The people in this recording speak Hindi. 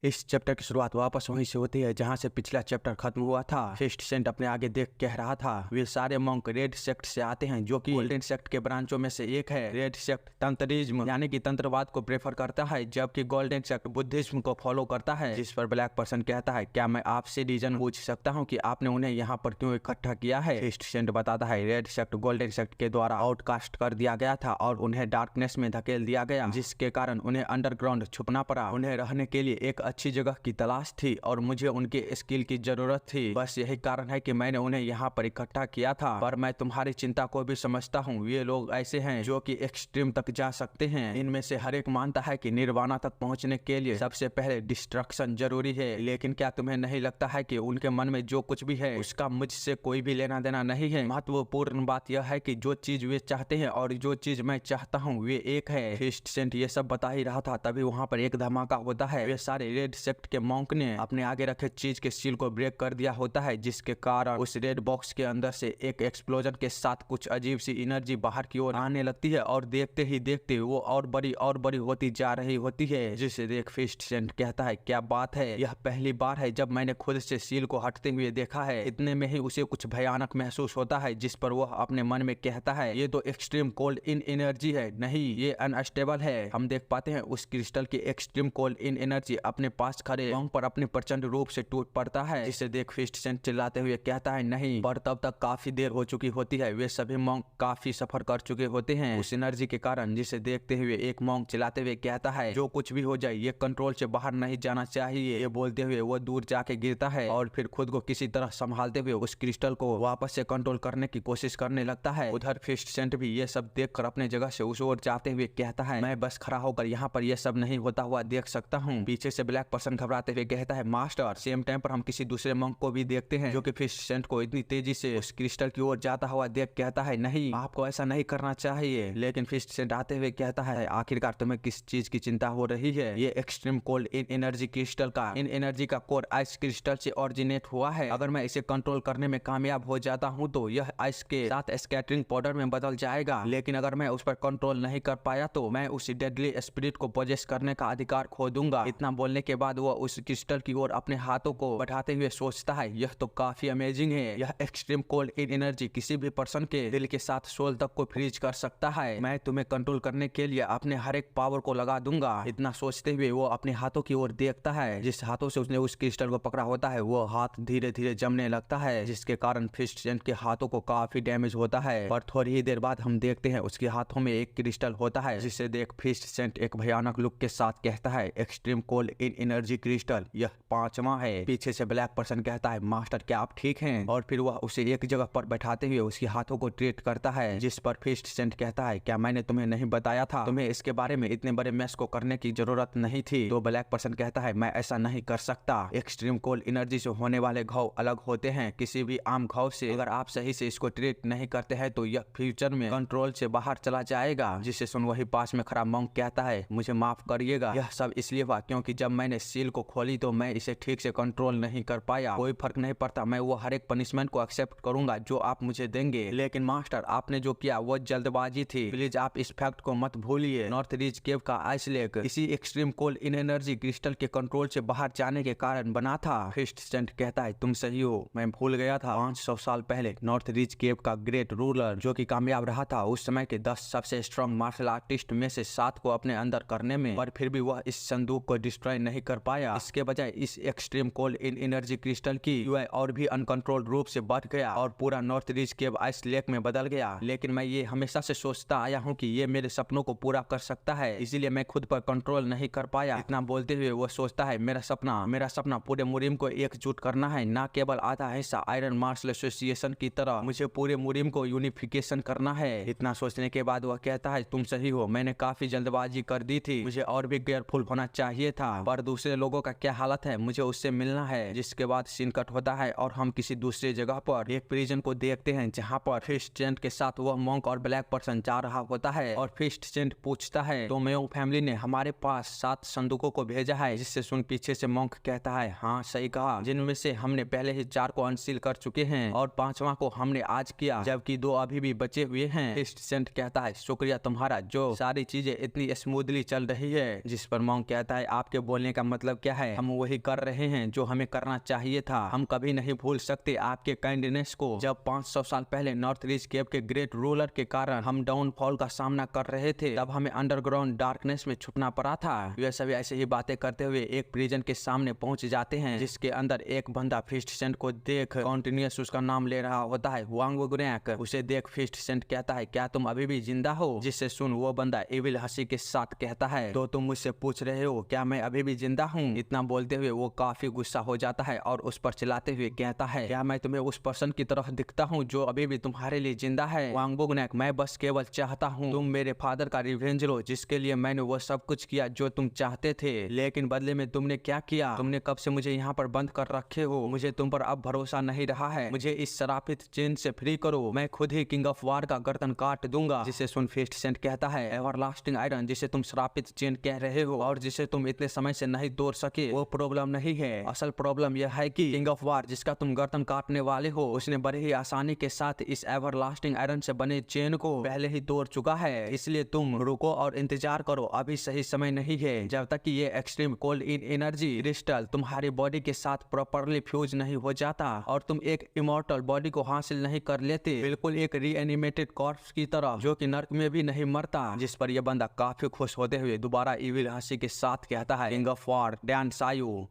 इस चैप्टर की शुरुआत वापस वहीं से होती है जहां से पिछला चैप्टर खत्म हुआ था। फिफ्थ सेंट अपने आगे देख कह रहा था, वे सारे मॉन्क रेड सेक्ट से आते हैं जो कि गोल्डन सेक्ट के ब्रांचों में से एक है। रेड सेक्ट तंत्रिज्म यानी कि तंत्रवाद को प्रेफर करता है, जबकि गोल्डन सेक्ट बुद्धिज्म को फॉलो करता है। जिस पर ब्लैक पर्सन कहता है, क्या मैं आपसे रीजन पूछ सकता हूँ कि आपने उन्हें यहाँ पर क्यों इकट्ठा किया है? फिफ्थ सेंट बताता है, रेड सेक्ट गोल्डन सेक्ट के द्वारा आउटकास्ट कर दिया गया था और उन्हें डार्कनेस में धकेल दिया गया, जिसके कारण उन्हें अंडरग्राउंड छुपना पड़ा। उन्हें रहने के लिए एक अच्छी जगह की तलाश थी और मुझे उनके स्किल की जरूरत थी। बस यही कारण है कि मैंने उन्हें यहाँ पर इकट्ठा किया था। पर मैं तुम्हारी चिंता को भी समझता हूँ। ये लोग ऐसे हैं जो कि एक्सट्रीम तक जा सकते हैं। इनमें से हर एक मानता है कि निर्वाणा तक पहुँचने के लिए सबसे पहले डिस्ट्रक्शन जरूरी है। लेकिन क्या तुम्हें नहीं लगता है कि उनके मन में जो कुछ भी है उसका मुझसे कोई भी लेना देना नहीं है? महत्वपूर्ण बात यह है कि जो चीज वे चाहते हैं और जो चीज मैं चाहता हूँ वे एक है। फिफ्थ सेंट ये सब बता ही रहा था, तभी वहाँ पर एक धमाका होता है। वे सारे रेड सेक्ट के मॉन्क ने अपने आगे रखे चीज के सील को ब्रेक कर दिया होता है, जिसके कारण उस रेड बॉक्स के अंदर से एक एक्सप्लोजन के साथ कुछ अजीब सी एनर्जी बाहर की ओर आने लगती है और देखते ही देखते वो और बड़ी होती जा रही होती है। जिसे देख फिफ्थ सेंट कहता है, क्या बात है, यह पहली बार है जब मैंने खुद से सील को हटते हुए देखा है। इतने में ही उसे कुछ भयानक महसूस होता है, जिस पर वह अपने मन में कहता है, ये तो एक्सट्रीम कोल्ड इन एनर्जी है, नहीं ये अनस्टेबल है। हम देख पाते हैं उस क्रिस्टल की एक्सट्रीम कोल्ड इन एनर्जी अपने पास खड़े मॉन्क पर अपने प्रचंड रूप से टूट पड़ता है। जिसे देख फिफ्थ सेंट चिल्लाते हुए कहता है, नहीं, पर तब तक काफी देर हो चुकी होती है। वे सभी मॉन्क काफी सफर कर चुके होते हैं उस एनर्जी के कारण। जिसे देखते हुए एक मॉन्क चिल्लाते हुए कहता है, जो कुछ भी हो जाए ये कंट्रोल से बाहर नहीं जाना चाहिए। ये बोलते हुए वो दूर जाके गिरता है और फिर खुद को किसी तरह संभालते हुए उस क्रिस्टल को वापस से कंट्रोल करने की कोशिश करने लगता है। उधर फिफ्थ सेंट भी ये सब देखकर अपने जगह से उस ओर जाते हुए कहता है, मैं बस खड़ा होकर यहाँ पर यह सब नहीं होता हुआ देख सकता हूँ। पीछे से ब्लैक पर्सन घबराते हुए कहता है, मास्टर। सेम टाइम पर हम किसी दूसरे मॉन्क को भी देखते हैं जो कि फिफ्थ सेंट को इतनी तेजी से उस क्रिस्टल की ओर जाता हुआ देख कहता है, नहीं, आपको ऐसा नहीं करना चाहिए। लेकिन फिफ्थ सेंट आते हुए कहता है, आखिरकार तुम्हें किस चीज की चिंता हो रही है? ये extreme cold in energy crystal का इन एनर्जी का कोर आइस क्रिस्टल से ऑरिजिनेट हुआ है। अगर मैं इसे कंट्रोल करने में कामयाब हो जाता हूँ तो यह आइस के साथ स्कैटरिंग पाउडर में बदल जाएगा। लेकिन अगर मैं उस पर कंट्रोल नहीं कर पाया तो मैं उस डेडली स्पिरिट को पोजेस करने का अधिकार खो दूंगा। इतना बोलने के बाद वह उस क्रिस्टल की ओर अपने हाथों को बढ़ाते हुए सोचता है, यह तो काफी अमेजिंग है। यह एक्सट्रीम कोल्ड इन एनर्जी किसी भी पर्सन के दिल के साथ सोल तक को फ्रीज कर सकता है। मैं तुम्हें कंट्रोल करने के लिए अपने हर एक पावर को लगा दूंगा। इतना सोचते हुए वो अपने हाथों की ओर देखता है। जिस हाथों से उसने उस क्रिस्टल को पकड़ा होता है वो हाथ धीरे धीरे जमने लगता है, जिसके कारण फिफ्थ सेंट के हाथों को काफी डैमेज होता है। पर थोड़ी ही देर बाद हम देखते हैं उसके हाथों में एक क्रिस्टल होता है। जिसे देख फिफ्थ सेंट एक भयानक लुक के साथ कहता है, extreme cold in energy crystal, यह 5वां है। पीछे से ब्लैक पर्सन कहता है, मास्टर क्या आप ठीक हैं? और फिर वह उसे एक जगह पर बैठाते हुए उसके हाथों को ट्रीट करता है। जिस पर फिफ्थ सेंट कहता है, क्या मैंने तुम्हें नहीं बताया था? तुम्हें इसके बारे में इतने बड़े मैस को करने की जरूरत नहीं थी। तो ब्लैक पर्सन कहता है, मैं ऐसा नहीं कर सकता। एक्सट्रीम कोल्ड एनर्जी से होने वाले घाव अलग होते हैं किसी भी आम घाव से। अगर आप सही से इसको ट्रीट नहीं करते हैं तो यह फ्यूचर में कंट्रोल से बाहर चला जाएगा। जिसे सुन वही पास में खड़ा मॉन्क कहता है, मुझे माफ करिएगा, यह सब इसलिए हुआ क्योंकि जब मैंने सील को खोली तो मैं इसे ठीक से कंट्रोल नहीं कर पाया। कोई फर्क नहीं पड़ता, मैं वो हर एक पनिशमेंट को एक्सेप्ट करूंगा जो आप मुझे देंगे। लेकिन मास्टर, आपने जो किया वो जल्दबाजी थी। प्लीज आप इस फैक्ट को मत भूलिए। नॉर्थ रीच केव का आइस लेक इसी extreme cold in energy crystal के कंट्रोल से बाहर जाने के कारण बना था। फिफ्थ सेंट कहता है, तुम सही हो, मैं भूल गया था। 500 साल पहले नॉर्थ रीच केव का ग्रेट रूलर जो कि कामयाब रहा था उस समय के 10 सबसे स्ट्रॉन्ग मार्शल आर्टिस्ट में से 7 को अपने अंदर करने में, पर फिर भी वह इस संदूक को डिस्ट्रॉय नहीं कर पाया। इसके बजाय इस extreme cold in energy crystal की यूआई और भी अनकंट्रोल्ड रूप से बढ़ गया और पूरा नॉर्थ रीच केव आइस लेक में बदल गया। लेकिन मैं ये हमेशा से सोचता आया हूँ कि ये मेरे सपनों को पूरा कर सकता है, इसीलिए मैं खुद पर कंट्रोल नहीं कर पाया। इतना बोलते हुए वो सोचता है, मेरा सपना पूरे मुरिम को एकजुट करना है, ना केवल आधा हिस्सा आयरन मार्शल एसोसिएशन की तरह। मुझे पूरे मुरिम को यूनिफिकेशन करना है। इतना सोचने के बाद वह कहता है, तुम सही हो, मैंने काफी जल्दबाजी कर दी थी, मुझे और भी केयरफुल होना चाहिए था। पर दूसरे लोगों का क्या हालत है, मुझे उससे मिलना है। जिसके बाद सीन कट होता है और हम किसी दूसरी जगह पर एक प्रिजन को देखते हैं जहाँ पर फिफ्थ सेंट के साथ वह मॉन्क और ब्लैक पर्सन जा रहा होता है। और फिफ्थ सेंट पूछता है, तो मेयो फैमिली ने हमारे पास 7 संदूकों को भेजा है। जिससे सुन पीछे से मॉन्क कहता है, हाँ सही कहा, जिनमें से हमने पहले ही 4 को अनसील कर चुके हैं और 5वां को हमने आज किया, जबकि 2 अभी भी बचे हुए हैं। फिफ्थ सेंट कहता है, शुक्रिया तुम्हारा, जो सारी चीजें इतनी स्मूथली चल रही है। जिस पर मॉन्क कहता है, आपके बोलने कहने का मतलब क्या है, हम वही कर रहे हैं जो हमें करना चाहिए था। हम कभी नहीं भूल सकते आपके काइंडनेस को। जब 500 साल पहले नॉर्थ रीच केव के ग्रेट रूलर के कारण हम डाउनफॉल का सामना कर रहे थे, तब हमें अंडरग्राउंड डार्कनेस में छुपना पड़ा था। वे सभी ऐसे ही बातें करते हुए एक प्रिजन के सामने पहुंच जाते हैं, जिसके अंदर एक बंदा फिस्ट सेंट को देख कॉन्टिन्यूस उसका नाम ले रहा होता है, वांग वुगरैंक। उसे देख फिस्ट सेंट कहता है, क्या तुम अभी भी जिंदा हो? जिससे सुन वो बंदा इविल हंसी के साथ कहता है, तो तुम मुझसे पूछ रहे हो क्या मैं अभी भी जिंदा हूँ? इतना बोलते हुए वो काफी गुस्सा हो जाता है और उस पर चिल्लाते हुए कहता है, क्या मैं तुम्हें उस पर्सन की तरफ दिखता हूँ जो अभी भी तुम्हारे लिए जिंदा है? वांग वुगरैंक, मैं बस केवल चाहता हूँ तुम मेरे फादर का रिवेंज लो, जिसके लिए मैंने वो सब कुछ किया जो तुम चाहते थे। लेकिन बदले में तुमने क्या किया? तुमने कब से मुझे यहाँ पर बंद कर रखे हो? मुझे तुम पर अब भरोसा नहीं रहा है। मुझे इस शराफित चेन से फ्री करो, मैं खुद ही किंग ऑफ वार का गर्दन काट दूंगा। जिसे सुन फिस्ट सेंट कहता है, एवरलास्टिंग आयरन जिसे तुम श्रापित चेन कह रहे हो और जिसे तुम इतने समय से नहीं तोड़ सके, वो प्रॉब्लम नहीं है। असल प्रॉब्लम यह है कि किंग ऑफ वार जिसका तुम गर्दन काटने वाले हो, उसने बड़े ही आसानी के साथ इस एवरलास्टिंग आयरन से बने चेन को पहले ही तोड़ चुका है। इसलिए तुम रुको और इंतजार करो, अभी सही समय नहीं है। जब तक कि ये extreme cold in energy crystal तुम्हारी बॉडी के साथ प्रॉपरली फ्यूज नहीं हो जाता और तुम एक इमॉर्टल बॉडी को हासिल नहीं कर लेते, बिल्कुल एक रीएनिमेटेड कॉर्प्स की तरह जो कि नर्क में भी नहीं मरता। जिस पर यह बंदा काफी खुश होते हुए दोबारा इविल हंसी के साथ कहता है, king of war Dan Sayu.